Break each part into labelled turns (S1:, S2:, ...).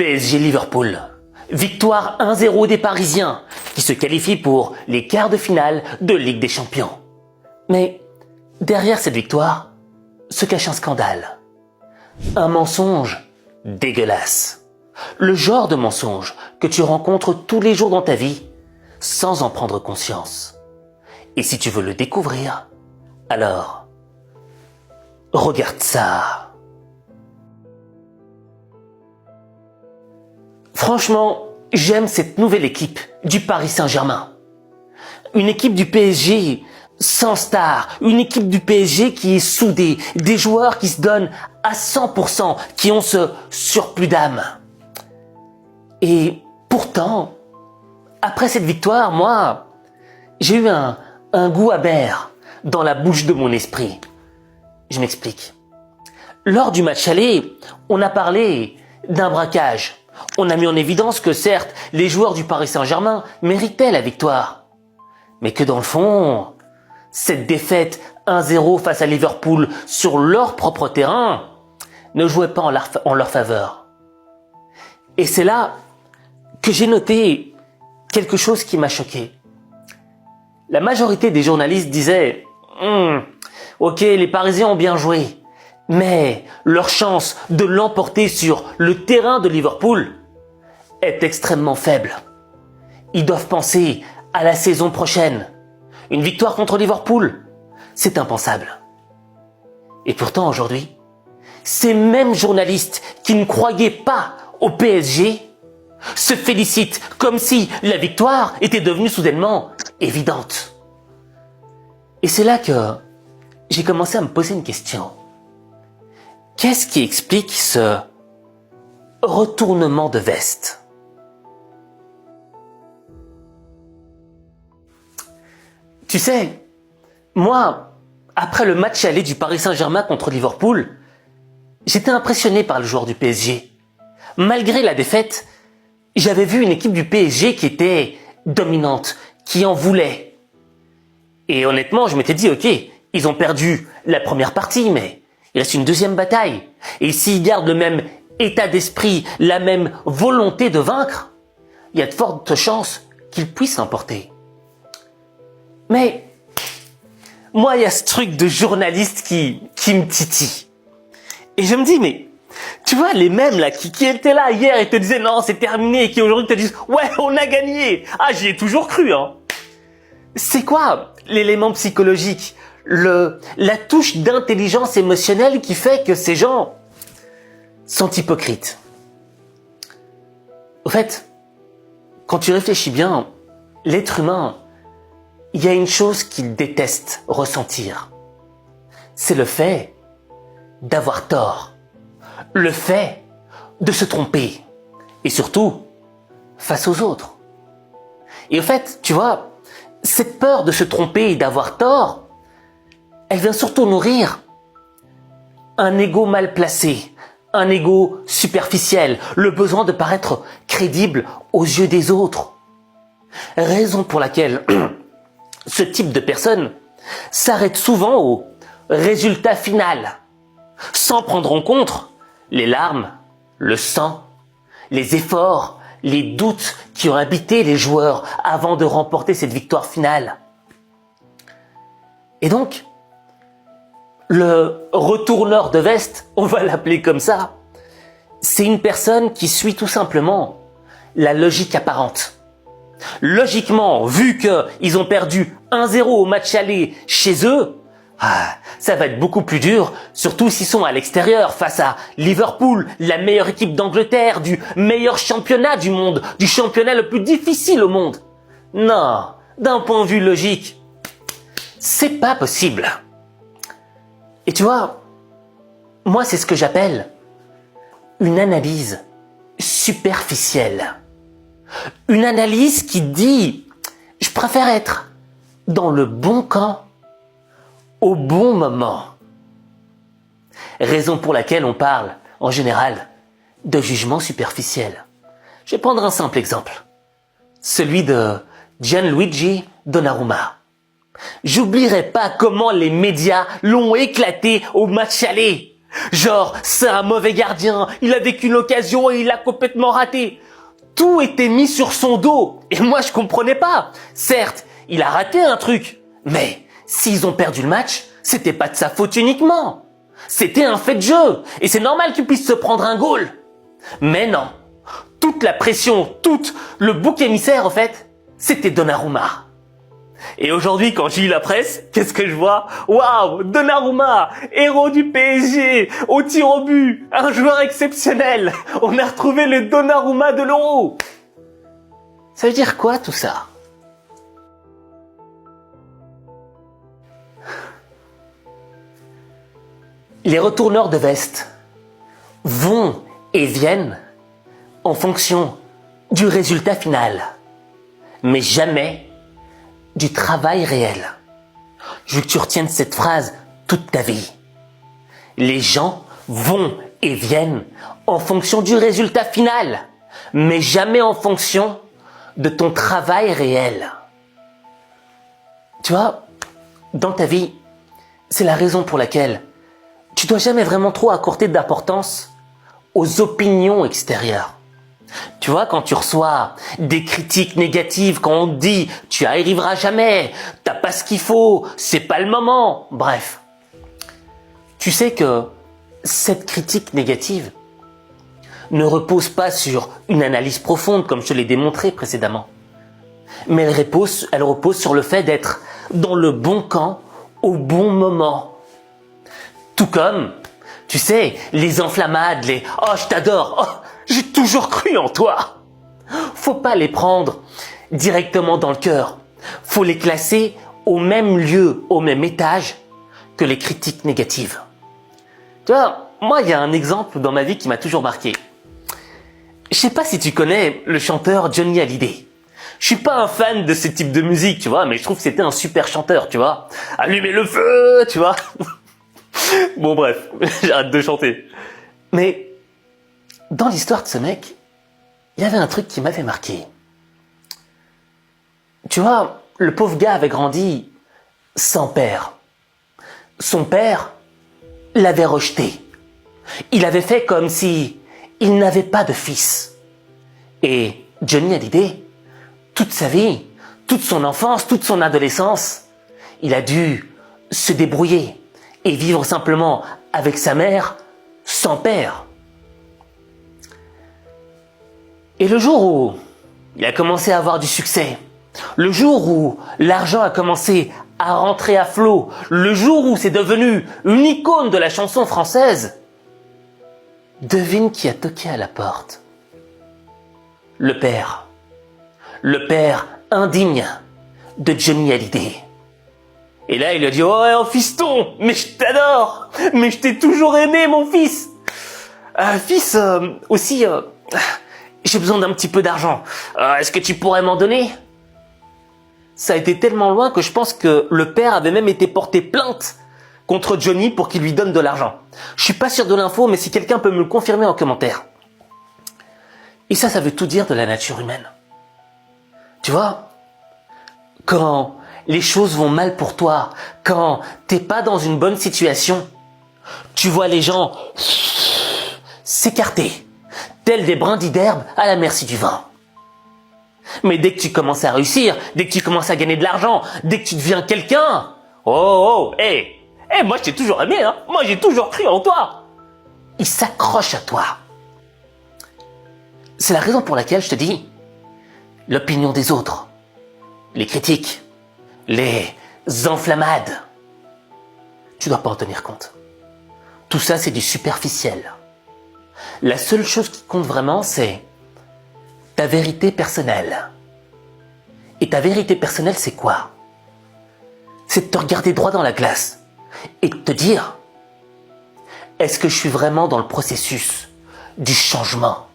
S1: PSG-Liverpool. Victoire 1-0 des Parisiens qui se qualifient pour les quarts de finale de Ligue des Champions. Mais derrière cette victoire se cache un scandale. Un mensonge dégueulasse. Le genre de mensonge que tu rencontres tous les jours dans ta vie sans en prendre conscience. Et si tu veux le découvrir, alors regarde ça. Franchement, j'aime cette nouvelle équipe du Paris Saint-Germain. Une équipe du PSG sans star, une équipe du PSG qui est soudée, des joueurs qui se donnent à 100%, qui ont ce surplus d'âme. Et pourtant, après cette victoire, moi, j'ai eu un goût amer dans la bouche de mon esprit. Je m'explique. Lors du match aller, on a parlé d'un braquage. On a mis en évidence que certes, les joueurs du Paris Saint-Germain méritaient la victoire. Mais que dans le fond, cette défaite 1-0 face à Liverpool sur leur propre terrain ne jouait pas en leur faveur. Et c'est là que j'ai noté quelque chose qui m'a choqué. La majorité des journalistes disaient « Ok, les Parisiens ont bien joué, mais leur chance de l'emporter sur le terrain de Liverpool est extrêmement faible. Ils doivent penser à la saison prochaine. Une victoire contre Liverpool, c'est impensable. » Et pourtant aujourd'hui, ces mêmes journalistes qui ne croyaient pas au PSG se félicitent comme si la victoire était devenue soudainement évidente. Et c'est là que j'ai commencé à me poser une question. Qu'est-ce qui explique ce retournement de veste? Tu sais, moi, après le match aller du Paris Saint-Germain contre Liverpool, j'étais impressionné par le joueur du PSG. Malgré la défaite, j'avais vu une équipe du PSG qui était dominante, qui en voulait. Et honnêtement, je m'étais dit, ok, ils ont perdu la première partie, mais il reste une deuxième bataille. Et s'ils gardent le même état d'esprit, la même volonté de vaincre, il y a de fortes chances qu'ils puissent l'emporter. Mais moi, il y a ce truc de journaliste qui me titille. Et je me dis, mais tu vois, les mêmes là qui étaient là hier et te disaient non, c'est terminé, et qui aujourd'hui te disent ouais, on a gagné. Ah, j'y ai toujours cru, hein. C'est quoi l'élément psychologique, la touche d'intelligence émotionnelle qui fait que ces gens sont hypocrites? Au fait, quand tu réfléchis bien, l'être humain, il y a une chose qu'il déteste ressentir. C'est le fait d'avoir tort. Le fait de se tromper. Et surtout, face aux autres. Et au fait, tu vois, cette peur de se tromper et d'avoir tort, elle vient surtout nourrir un ego mal placé, un ego superficiel, le besoin de paraître crédible aux yeux des autres. Raison pour laquelle ce type de personne s'arrête souvent au résultat final, sans prendre en compte les larmes, le sang, les efforts, les doutes qui ont habité les joueurs avant de remporter cette victoire finale. Et donc, le retourneur de veste, on va l'appeler comme ça, c'est une personne qui suit tout simplement la logique apparente. Logiquement, vu qu'ils ont perdu 1-0 au match aller chez eux, ça va être beaucoup plus dur, surtout s'ils sont à l'extérieur, face à Liverpool, la meilleure équipe d'Angleterre, du meilleur championnat du monde, du championnat le plus difficile au monde. Non, d'un point de vue logique, c'est pas possible. Et tu vois, moi c'est ce que j'appelle une analyse superficielle. Une analyse qui dit, je préfère être dans le bon camp au bon moment. Raison pour laquelle on parle, en général, de jugement superficiel. Je vais prendre un simple exemple. Celui de Gianluigi Donnarumma. J'oublierai pas comment les médias l'ont éclaté au match aller. Genre, c'est un mauvais gardien, il a vécu une occasion et il l'a complètement raté. Tout était mis sur son dos. Et moi, je comprenais pas. Certes, il a raté un truc. Mais s'ils ont perdu le match, c'était pas de sa faute uniquement. C'était un fait de jeu. Et c'est normal qu'il puisse se prendre un goal. Mais non. Toute la pression, tout le bouc émissaire, en fait, c'était Donnarumma. Et aujourd'hui, quand je lis la presse, qu'est-ce que je vois? Waouh, Donnarumma, héros du PSG, au tir au but, un joueur exceptionnel. On a retrouvé le Donnarumma de l'Euro. Ça veut dire quoi tout ça? Les retourneurs de veste vont et viennent en fonction du résultat final, mais jamais du travail réel. Je veux que tu retiennes cette phrase toute ta vie. Les gens vont et viennent en fonction du résultat final, mais jamais en fonction de ton travail réel. Tu vois, dans ta vie, c'est la raison pour laquelle tu dois jamais vraiment trop accorder d'importance aux opinions extérieures. Tu vois, quand tu reçois des critiques négatives, quand on te dit « tu n'y arriveras jamais, t'as pas ce qu'il faut, c'est pas le moment », bref. Tu sais que cette critique négative ne repose pas sur une analyse profonde, comme je te l'ai démontré précédemment, mais elle repose sur le fait d'être dans le bon camp au bon moment. Tout comme, tu sais, les enflammades, les « oh, je t'adore, oh, j'ai toujours cru en toi ». Faut pas les prendre directement dans le cœur. Faut les classer au même lieu, au même étage que les critiques négatives. Tu vois, moi, il y a un exemple dans ma vie qui m'a toujours marqué. Je sais pas si tu connais le chanteur Johnny Hallyday. Je suis pas un fan de ce type de musique, tu vois, mais je trouve que c'était un super chanteur, tu vois. Allumez le feu, tu vois. Bon bref, j'arrête de chanter. Mais dans l'histoire de ce mec, il y avait un truc qui m'avait marqué. Tu vois, le pauvre gars avait grandi sans père. Son père l'avait rejeté. Il avait fait comme si il n'avait pas de fils. Et Johnny Hallyday, toute sa vie, toute son enfance, toute son adolescence, il a dû se débrouiller et vivre simplement avec sa mère, sans père. Et le jour où il a commencé à avoir du succès, le jour où l'argent a commencé à rentrer à flot, le jour où c'est devenu une icône de la chanson française, devine qui a toqué à la porte? Le père indigne de Johnny Hallyday. Et là, il lui a dit « Oh, fiston, mais je t'adore, mais je t'ai toujours aimé, mon fils. Fils, aussi, j'ai besoin d'un petit peu d'argent. Est-ce que tu pourrais m'en donner ?» Ça a été tellement loin que je pense que le père avait même été porté plainte contre Johnny pour qu'il lui donne de l'argent. Je suis pas sûr de l'info, mais si quelqu'un peut me le confirmer en commentaire. Et ça veut tout dire de la nature humaine. Tu vois, quand les choses vont mal pour toi, quand t'es pas dans une bonne situation, tu vois les gens s'écarter, tels des brindilles d'herbe à la merci du vent. Mais dès que tu commences à réussir, dès que tu commences à gagner de l'argent, dès que tu deviens quelqu'un, moi je t'ai toujours aimé, hein, moi j'ai toujours cru en toi. Ils s'accrochent à toi. C'est la raison pour laquelle je te dis, l'opinion des autres, les critiques, les enflammades, tu dois pas en tenir compte. Tout ça, c'est du superficiel. La seule chose qui compte vraiment, c'est ta vérité personnelle. Et ta vérité personnelle, c'est quoi? C'est de te regarder droit dans la glace et de te dire, est-ce que je suis vraiment dans le processus du changement?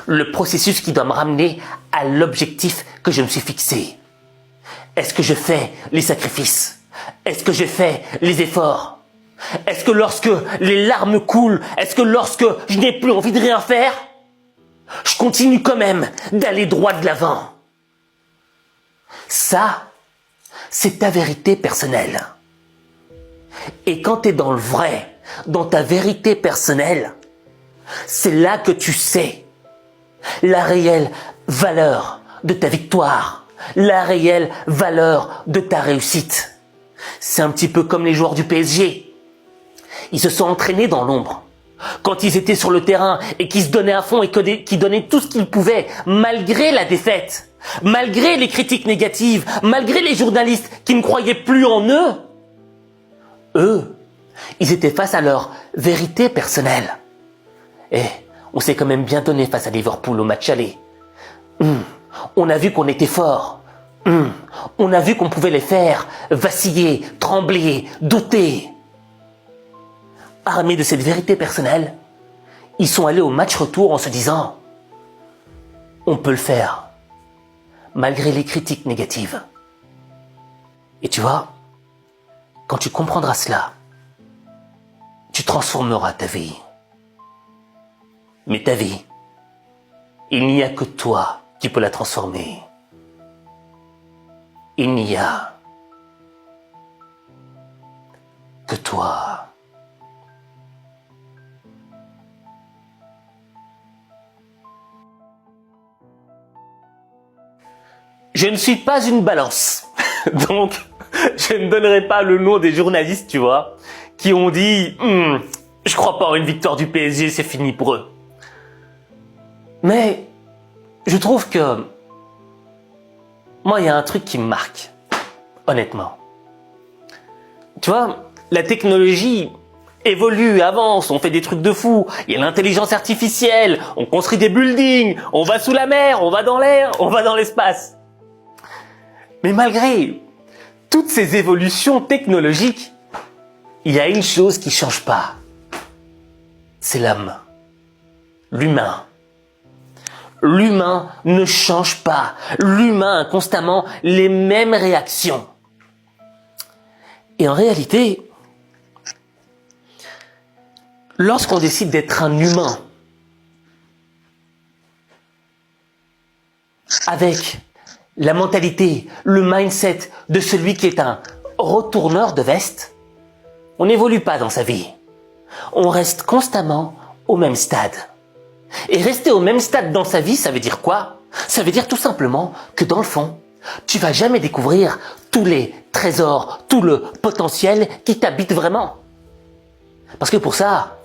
S1: Le processus qui doit me ramener à l'objectif que je me suis fixé. Est-ce que je fais les sacrifices? Est-ce que je fais les efforts? Est-ce que lorsque les larmes coulent, est-ce que lorsque je n'ai plus envie de rien faire, je continue quand même d'aller droit de l'avant? Ça, c'est ta vérité personnelle. Et quand tu es dans le vrai, dans ta vérité personnelle, c'est là que tu sais la réelle valeur de ta victoire, la réelle valeur de ta réussite. C'est un petit peu comme les joueurs du PSG. Ils se sont entraînés dans l'ombre. Quand ils étaient sur le terrain et qu'ils se donnaient à fond et qu'ils donnaient tout ce qu'ils pouvaient, malgré la défaite, malgré les critiques négatives, malgré les journalistes qui ne croyaient plus en eux, ils étaient face à leur vérité personnelle. Et on s'est quand même bien donné face à Liverpool au match aller. On a vu qu'on était fort. On a vu qu'on pouvait les faire vaciller, trembler, douter. Armés de cette vérité personnelle, ils sont allés au match retour en se disant « On peut le faire, malgré les critiques négatives. » Et tu vois, quand tu comprendras cela, tu transformeras ta vie. Mais ta vie, il n'y a que toi qui peux la transformer. Il n'y a que toi. Je ne suis pas une balance, donc je ne donnerai pas le nom des journalistes, tu vois, qui ont dit je crois pas en une victoire du PSG, c'est fini pour eux. Mais je trouve que moi, il y a un truc qui me marque, honnêtement. Tu vois, la technologie évolue, avance, on fait des trucs de fou, il y a l'intelligence artificielle, on construit des buildings, on va sous la mer, on va dans l'air, on va dans l'espace. Mais malgré toutes ces évolutions technologiques, il y a une chose qui change pas. C'est l'âme. L'humain. L'humain ne change pas. L'humain a constamment les mêmes réactions. Et en réalité, lorsqu'on décide d'être un humain, avec la mentalité, le mindset de celui qui est un retourneur de veste, on n'évolue pas dans sa vie. On reste constamment au même stade. Et rester au même stade dans sa vie, ça veut dire quoi? Ça veut dire tout simplement que dans le fond, tu vas jamais découvrir tous les trésors, tout le potentiel qui t'habite vraiment. Parce que pour ça,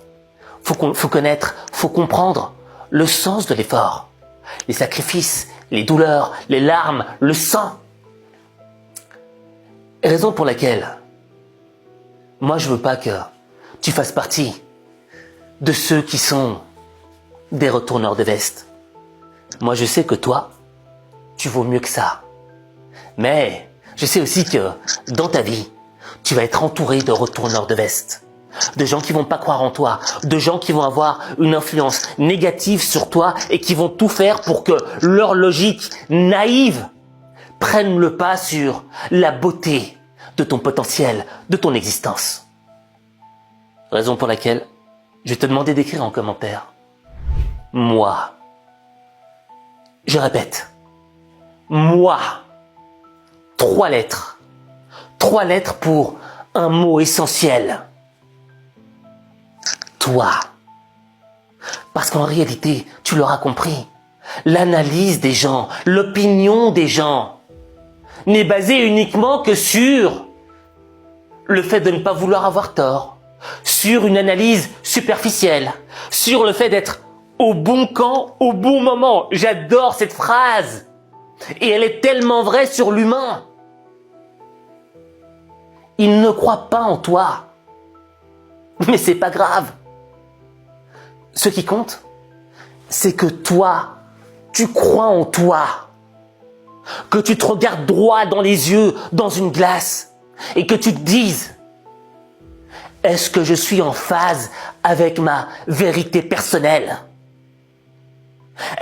S1: faut connaître, faut comprendre le sens de l'effort, les sacrifices, les douleurs, les larmes, le sang. Raison pour laquelle moi je veux pas que tu fasses partie de ceux qui sont des retourneurs de veste. Moi je sais que toi, tu vaux mieux que ça. Mais je sais aussi que dans ta vie, tu vas être entouré de retourneurs de veste. De gens qui vont pas croire en toi, de gens qui vont avoir une influence négative sur toi et qui vont tout faire pour que leur logique naïve prenne le pas sur la beauté de ton potentiel, de ton existence. Raison pour laquelle je vais te demander d'écrire en commentaire « Moi ». Je répète, moi. 3 lettres. 3 lettres pour un mot essentiel. Toi. Parce qu'en réalité, tu l'auras compris, l'analyse des gens, l'opinion des gens n'est basée uniquement que sur le fait de ne pas vouloir avoir tort, sur une analyse superficielle, sur le fait d'être au bon camp, au bon moment. J'adore cette phrase. Et elle est tellement vraie sur l'humain. Il ne croit pas en toi. Mais c'est pas grave. Ce qui compte, c'est que toi, tu crois en toi. Que tu te regardes droit dans les yeux, dans une glace, et que tu te dises, est-ce que je suis en phase avec ma vérité personnelle?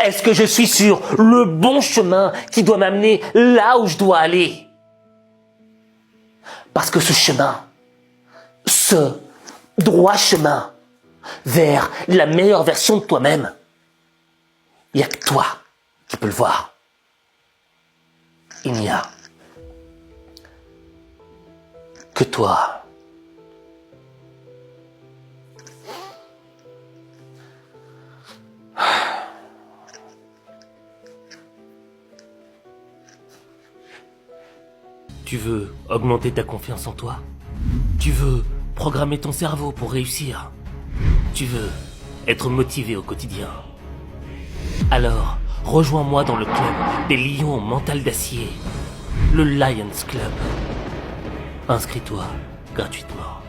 S1: Est-ce que je suis sur le bon chemin qui doit m'amener là où je dois aller? Parce que ce chemin, ce droit chemin vers la meilleure version de toi-même, il n'y a que toi qui peux le voir. Il n'y a que toi. Tu veux augmenter ta confiance en toi? Tu veux programmer ton cerveau pour réussir? Tu veux être motivé au quotidien? Alors, rejoins-moi dans le club des lions au mental d'acier, le Lions Club. Inscris-toi gratuitement.